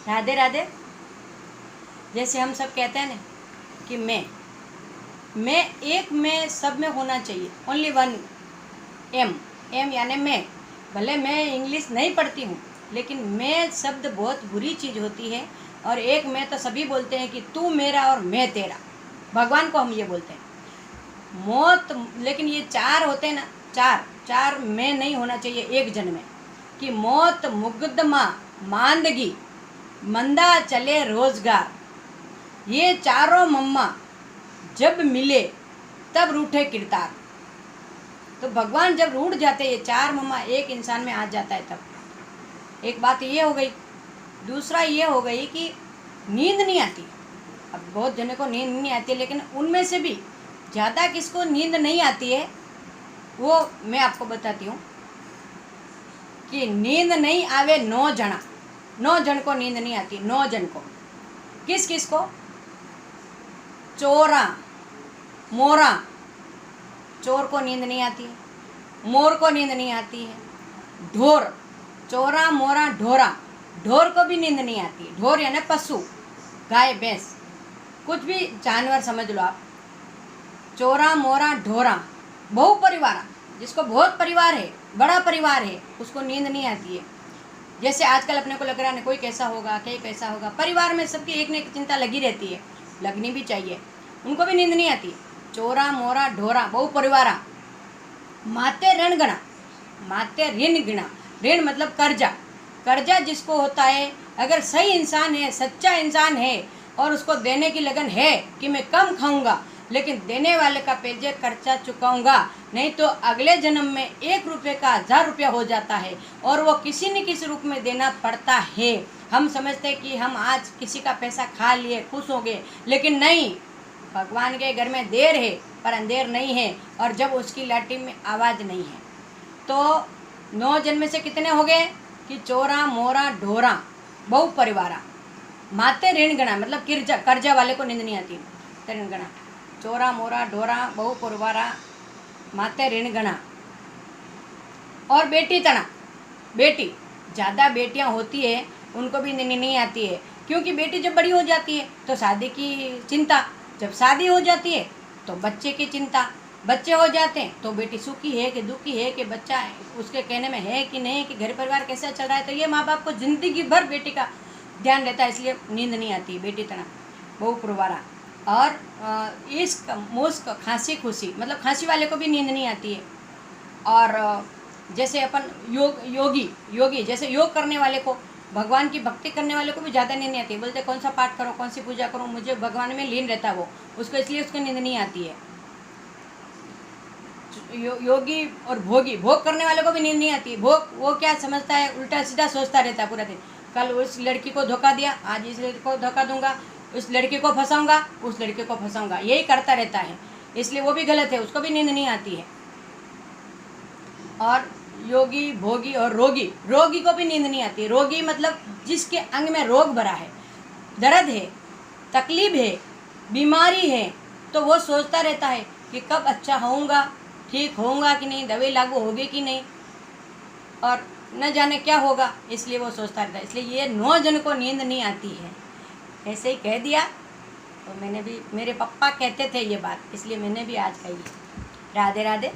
राधे राधे। जैसे हम सब कहते हैं ना कि मैं एक में सब में होना चाहिए, ओनली वन एम यानी मैं। भले मैं इंग्लिश नहीं पढ़ती हूँ, लेकिन मैं शब्द बहुत बुरी चीज़ होती है। और एक में तो सभी बोलते हैं कि तू मेरा और मैं तेरा, भगवान को हम ये बोलते हैं। मौत, लेकिन ये चार होते हैं ना, चार में नहीं होना चाहिए एक जन में। कि मौत, मुकद्दमा, मांदगी, मंदा चले रोजगार, ये चारों मम्मा जब मिले तब रूठे किरदार। तो भगवान जब रूठ जाते, ये चार मम्मा एक इंसान में आ जाता है तब। एक बात ये हो गई। दूसरा ये हो गई कि नींद नहीं आती। अब बहुत जनों को नींद नहीं आती है, लेकिन उनमें से भी ज़्यादा किसको नींद नहीं आती है वो मैं आपको बताती हूँ। कि नींद नहीं आवे 9 जना, 9 जन को नींद नहीं आती। 9 जन को, किस किस को? चोरा मोरा, चोर को नींद नहीं आती है। मोर को नींद नहीं आती है। ढोर, चोरा मोरा ढोरा, ढोर को भी नींद नहीं आती है। ढोर यानी पशु, गाय भैंस, कुछ भी जानवर समझ लो आप। चोरा मोरा ढोरा, बहु परिवार, जिसको बहुत परिवार है, बड़ा परिवार है, उसको नींद नहीं आती है। जैसे आजकल अपने को लग रहा है कोई कैसा होगा, कहीं कैसा होगा। परिवार में सबकी एक न एक चिंता लगी रहती है, लगनी भी चाहिए। उनको भी नींद नहीं आती। चोरा मोरा ढोरा, बहु परिवारा। माते ऋण गणा, माते ऋण गिना, ऋण मतलब कर्जा। कर्जा जिसको होता है, अगर सही इंसान है, सच्चा इंसान है और उसको देने की लगन है कि मैं कम खाऊंगा लेकिन देने वाले का पहले कर्जा चुकाऊंगा, नहीं तो अगले जन्म में 1 रुपये का 1000 रुपया हो जाता है और वो किसी न किसी रूप में देना पड़ता है। हम समझते हैं कि हम आज किसी का पैसा खा लिए, खुश हो गए, लेकिन नहीं। भगवान के घर में देर है पर अंधेर नहीं है, और जब उसकी लाठी में आवाज़ नहीं है। तो 9 जन में से कितने हो गए? कि चोरा मोरा ढोरा, बहु परिवारा। माते ऋण गणा, मतलब कर्जा वाले को नींद नहीं आती। ऋण गणा, चोरा मोरा ढोरा, बहु परिवारा, माते ऋण गणा। और बेटी तना, बेटी, ज़्यादा बेटियां होती है उनको भी नींद नहीं आती है, क्योंकि बेटी जब बड़ी हो जाती है तो शादी की चिंता, जब शादी हो जाती है तो बच्चे की चिंता, बच्चे हो जाते हैं तो बेटी सुखी है कि दुखी है, कि बच्चा उसके कहने में है कि नहीं, कि घर परिवार कैसा चल रहा है। तो ये माँ बाप को ज़िंदगी भर बेटी का ध्यान रहता है, इसलिए नींद नहीं आती। बेटी तना, बहु परिवारा। और इश्क मुस्क, खांसी खुशी, मतलब खांसी वाले को भी नींद नहीं आती है। और जैसे अपन योगी जैसे योग करने वाले को, भगवान की भक्ति करने वाले को भी ज़्यादा नींद नहीं आती है। बोलते कौन सा पाठ करो, कौन सी पूजा करो, मुझे भगवान में लीन रहता है वो, उसको, इसलिए उसको नींद नहीं आती है। योगी और भोगी, भोग करने वाले को भी नींद नहीं आती है। भोग, वो क्या समझता है, उल्टा सीधा सोचता रहता है पूरा दिन। कल उस लड़की को धोखा दिया, आज इस लड़की को धोखा दूंगा, उस लड़के को फंसाऊंगा, उस लड़के को फंसाऊंगा, यही करता रहता है। इसलिए वो भी गलत है, उसको भी नींद नहीं आती है। और योगी, भोगी और रोगी को भी नींद नहीं आती है। रोगी मतलब जिसके अंग में रोग भरा है, दर्द है, तकलीफ है, बीमारी है, तो वो सोचता रहता है कि कब अच्छा होऊंगा, ठीक होऊंगा कि नहीं, दवाई लागू होगी कि नहीं, और न जाने क्या होगा, इसलिए वो सोचता रहता है। इसलिए ये 9 जन को नींद नहीं आती है। ऐसे ही कह दिया, तो मैंने भी, मेरे पापा कहते थे ये बात, इसलिए मैंने भी आज कही। राधे राधे।